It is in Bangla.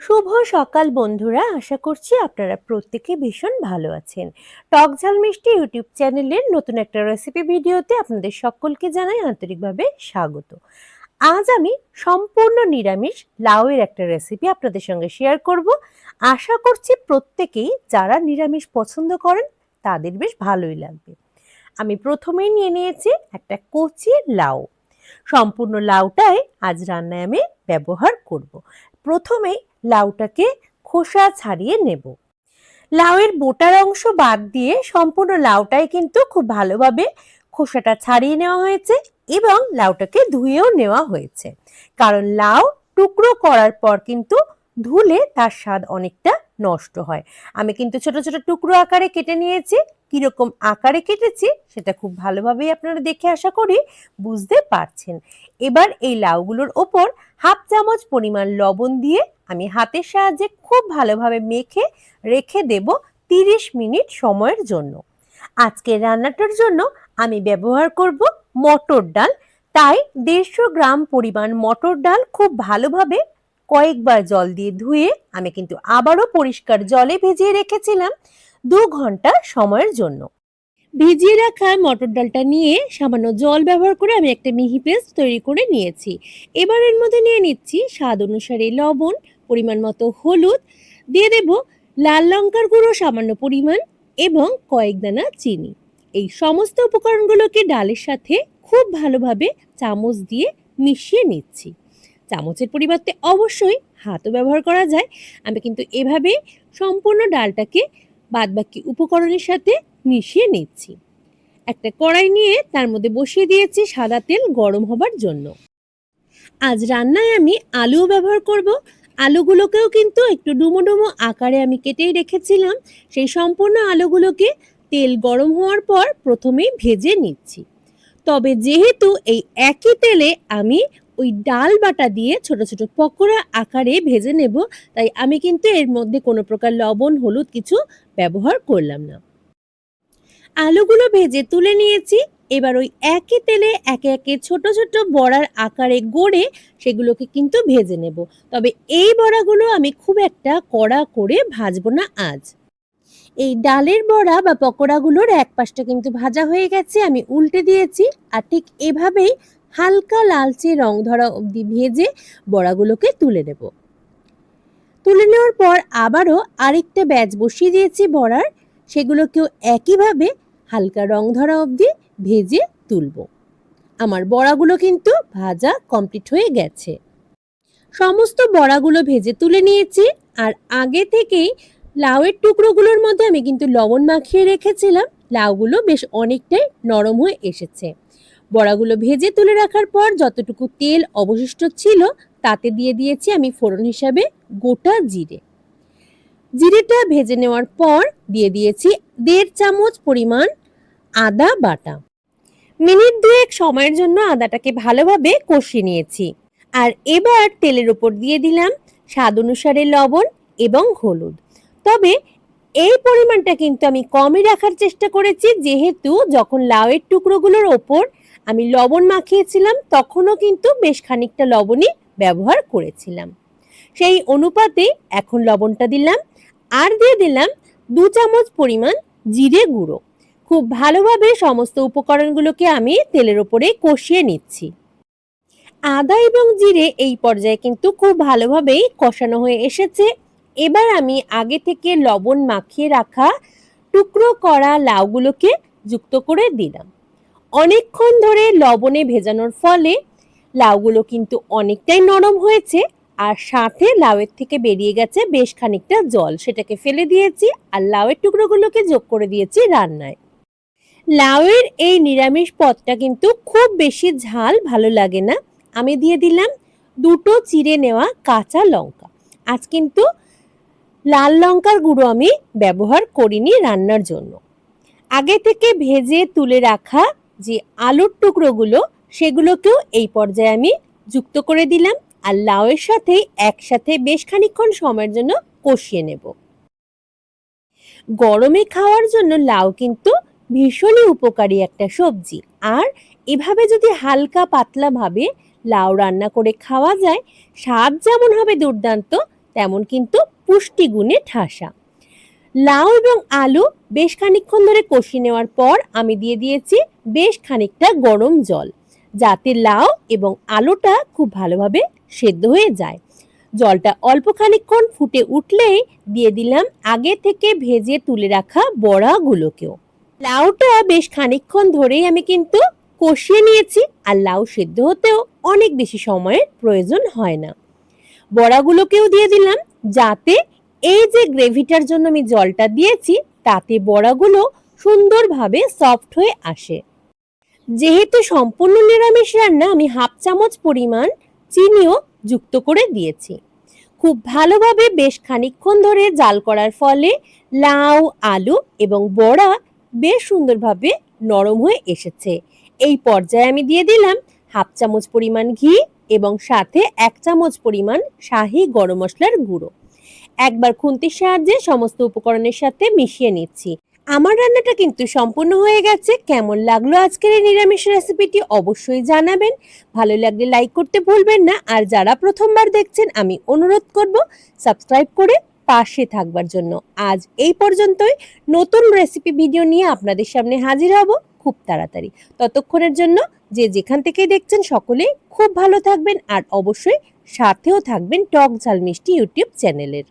শুভ সকাল বন্ধুরা, আশা করছি আপনারা প্রত্যেকে ভীষণ ভালো আছেন। টক ঝাল মিষ্টি ইউটিউব চ্যানেলের নতুন একটা রেসিপি ভিডিওতে আপনাদের সকলকে জানাই আন্তরিকভাবে স্বাগত। আজ আমি সম্পূর্ণ নিরামিষ লাউয়ের একটা রেসিপি আপনাদের সঙ্গে শেয়ার করব। আশা করছি প্রত্যেকেই যারা নিরামিষ পছন্দ করেন তাদের বেশ ভালোই লাগবে। আমি প্রথমেই নিয়ে নিয়েছি একটা কচি লাউ। সম্পূর্ণ লাউটাই আজ রান্নায় আমি ব্যবহার করব। প্রথমেই লাউটাকে খোসা ছাড়িয়ে নেব। লাউয়ের বোটার অংশ বাদ দিয়ে সম্পূর্ণ লাউটাই কিন্তু খুব ভালোভাবে খোসাটা ছাড়িয়ে নেওয়া হয়েছে এবং লাউটাকে ধুয়েও নেওয়া হয়েছে। কারণ লাউ টুকরো করার পর কিন্তু ধুলে তার স্বাদ অনেকটা নষ্ট হয়। আমি কিন্তু ছোট ছোট টুকরো আকারে কেটে নিয়েছি। কিরকম আকারে কেটেছি সেটা খুব ভালোভাবেই আপনারা দেখে আশা করি বুঝতে পারছেন। এবার এই লাউগুলোর ওপর হাফ চামচ পরিমাণ লবণ দিয়ে আমি হাতের সাহায্যে খুব ভালোভাবে মেখে রেখে দেব 30 মিনিট সময়ের জন্য। আজকের রান্নাটার জন্য আমি ব্যবহার করব মটর ডাল। তাই 150 গ্রাম পরিমাণ মটর ডাল খুব ভালোভাবে কয়েকবার জল দিয়ে ধুয়ে আমি কিন্তু আবারও পরিষ্কার জলে ভিজিয়ে রেখেছিলাম 2 ঘন্টা সময়ের জন্য। ভিজিয়ে রাখা মটর ডালটা নিয়ে সামান্য জল ব্যবহার করে আমি একটা মিহি পেস্ট তৈরি করে নিয়েছি। এবার এর মধ্যে নিয়ে নিচ্ছি স্বাদ অনুসারে লবণ, পরিমাণ মতো হলুদ, দিয়ে দেব লাল লঙ্কার গুঁড়ো সামান্য পরিমাণ এবং কয়েক দানা চিনি। এই সমস্ত উপকরণগুলোকে ডালের সাথে খুব ভালোভাবে চামচ দিয়ে মিশিয়ে নিচ্ছি। চামচের পরিবর্তে অবশ্যই হাতও ব্যবহার করা যায়। আমি কিন্তু এভাবে সম্পূর্ণ ডালটাকে বাদবাকি উপকরণের সাথে মিশিয়ে নিচ্ছি। একটা কড়াই নিয়ে তার মধ্যে বসিয়ে দিয়েছি সাদা তেল গরম হবার জন্য। আজ রান্নায় আমি আলুও ব্যবহার করব। আলুগুলোকেও কিন্তু একটু ডুমো ডুমো আকারে আমি কেটেই রেখেছিলাম। সেই সম্পূর্ণ আলুগুলোকে তেল গরম হওয়ার পর প্রথমেই ভেজে নিচ্ছি। তবে যেহেতু এই একই তেলে আমি ওই ডাল বাটা দিয়ে ছোট ছোট পকোড়া আকারে ভেজে নেব, তাই আমি কিন্তু এর মধ্যে কোনো প্রকার লবণ হলুদ কিছু ব্যবহার করলাম না। আলুগুলো ভেজে তুলে নিয়েছি। এবার ওই একই তেলে একে একে ছোট ছোট বড়ার আকারে গড়ে সেগুলোকে কিন্তু ভেজে নেব। তবে এই বড়াগুলো আমি খুব একটা কড়া করে ভাজবো না আজ। এই ডালের বড়া বা পকোড়াগুলোর এক পাশটা কিন্তু ভাজা হয়ে গেছে, আমি উল্টে দিয়েছি। আর ঠিক এভাবেই হালকা লালচে রং ধরা অবধি ভেজে বড়াগুলোকে তুলে নেব। তুলে নেওয়ার পর আবারও আরেকটা ব্যাচ বসিয়ে দিয়েছি বড়ার, সেগুলোকেও একইভাবে হালকা রং ধরা অবধি ভেজে তুলব। আমার বড়াগুলো কিন্তু ভাজা কমপ্লিট হয়ে গেছে। সমস্ত বড়াগুলো ভেজে তুলে নিয়েছি। আর আগে থেকেই লাউয়ের টুকরোগুলোর মধ্যে আমি কিন্তু লবণ মাখিয়ে রেখেছিলাম। লাউগুলো বেশ অনেকটাই নরম হয়ে এসেছে। বড়াগুলো ভেজে তুলে রাখার পর যতটুকু তেল অবশিষ্ট ছিল তাতে দিয়ে দিয়েছি আমি ফোড়ন হিসাবে গোটা জিরে। জিরেটা ভেজে নেওয়ার পর দিয়ে দিয়েছি 1.5 চামচ পরিমাণ আদা বাটা। মিনিট 2 সময়ের জন্য আদাটাকে ভালোভাবে কষিয়ে নিয়েছি। আর এবার তেলের উপর দিয়ে দিলাম স্বাদ অনুসারে লবণ এবং হলুদ। তবে এই পরিমাণটা কিন্তু আমি কমই রাখার চেষ্টা করেছি, যেহেতু যখন লাউয়ের টুকরোগুলোর ওপর আমি লবণ মাখিয়েছিলাম তখনও কিন্তু বেশ খানিকটা লবণই ব্যবহার করেছিলাম। সেই অনুপাতে এখন লবণটা দিলাম। আর দিয়ে দিলাম 2 চামচ পরিমাণ জিরে গুঁড়ো। খুব ভালোভাবে সমস্ত উপকরণগুলোকে আমি তেলের ওপরে কষিয়ে নিচ্ছি। আদা এবং জিরে এই পর্যায়ে কিন্তু খুব ভালোভাবেই কষানো হয়ে এসেছে। এবার আমি আগে থেকে লবণ মাখিয়ে রাখা টুকরো করা লাউগুলোকে যুক্ত করে দিলাম। অনেকক্ষণ ধরে লবণে ভেজানোর ফলে লাউগুলো কিন্তু অনেকটাই নরম হয়েছে। আর সাথে লাউয়ের থেকে বেরিয়ে গেছে বেশ খানিকটা জল, সেটাকে ফেলে দিয়েছি আর লাউয়ের টুকরোগুলোকে যোগ করে দিয়েছি রান্নায়। লাউয়ের এই নিরামিষ পদটা কিন্তু খুব বেশি ঝাল ভালো লাগে না। আমি দিয়ে দিলাম 2টো চিড়ে নেওয়া কাঁচা লঙ্কা। আজ কিন্তু লাল লঙ্কার গুঁড়ো আমি ব্যবহার করিনি রান্নার জন্য। আগে থেকে ভেজে তুলে রাখা যে আলুর টুকরোগুলো সেগুলোকেও এই পর্যায়ে আমি যুক্ত করে দিলাম আর লাউয়ের সাথে একসাথে বেশ খানিকক্ষণ সময়ের জন্য কষিয়ে নেব। গরমে খাওয়ার জন্য লাউ কিন্তু ভীষণই উপকারী একটা সবজি। আর এভাবে যদি হালকা পাতলা ভাবে লাউ রান্না করে খাওয়া যায়, স্বাদ যেমন হবে দুর্দান্ত, তেমন কিন্তু পুষ্টিগুণে ঠাসা। লাউ এবং আলু বেশ খানিকক্ষণ ধরে কষিয়ে নেওয়ার পর আমি দিয়ে দিয়েছি বেশ খানিকটা গরম জল, যাতে লাউ এবং আলুটা খুব ভালোভাবে সেদ্ধ হয়ে যায়। জলটা অল্প খানিকক্ষণ ফুটে উঠলেই দিয়ে দিলাম আগে থেকে ভেজে তুলে রাখা বড়াগুলোকেও। লাউটা বেশ খানিকক্ষণ ধরেই আমি কিন্তু কষিয়ে নিয়েছি, আর লাউ সেদ্ধ হতেও অনেক বেশি সময়ের প্রয়োজন হয় না। বড়াগুলোকেও দিয়ে দিলাম, যাতে এই যে গ্রেভিটার জন্য আমি জলটা দিয়েছি তাতে বড়াগুলো সুন্দরভাবে সফট হয়ে আসে। যেহেতু সম্পূর্ণ নিরামিষ রান্না, আমি হাফ চামচ পরিমাণ চিনিও যুক্ত করে দিয়েছি। খুব ভালোভাবে বেশ খানিকক্ষণ ধরে জাল করার ফলে লাউ, আলু এবং বড়া বেশ সুন্দরভাবে নরম হয়ে এসেছে। এই পর্যায়ে আমি দিয়ে দিলাম হাফ চামচ পরিমাণ ঘি এবং সাথে 1 চামচ পরিমাণ শাহি গরম মশলার গুঁড়ো। একবার খুন্তির সাহায্যে সমস্ত উপকরণের সাথে মিশিয়ে নিচ্ছি। আমার রান্নাটা কিন্তু সম্পূর্ণ হয়ে গেছে। কেমন লাগলো আজকের এই নিরামিষ রেসিপিটি অবশ্যই জানাবেন। ভালো লাগলে লাইক করতে ভুলবেন না, আর যারা প্রথমবার দেখছেন আমি অনুরোধ করব সাবস্ক্রাইব করে পাশে থাকবার জন্য। আজ এই পর্যন্তই। নতুন রেসিপি ভিডিও নিয়ে আপনাদের সামনে হাজির হব খুব তাড়াতাড়ি। ততক্ষণের জন্য যে যেখান থেকে দেখছেন সকলেই খুব ভালো থাকবেন, আর অবশ্যই সাথেও থাকবেন টক ঝাল মিষ্টি ইউটিউব চ্যানেলের।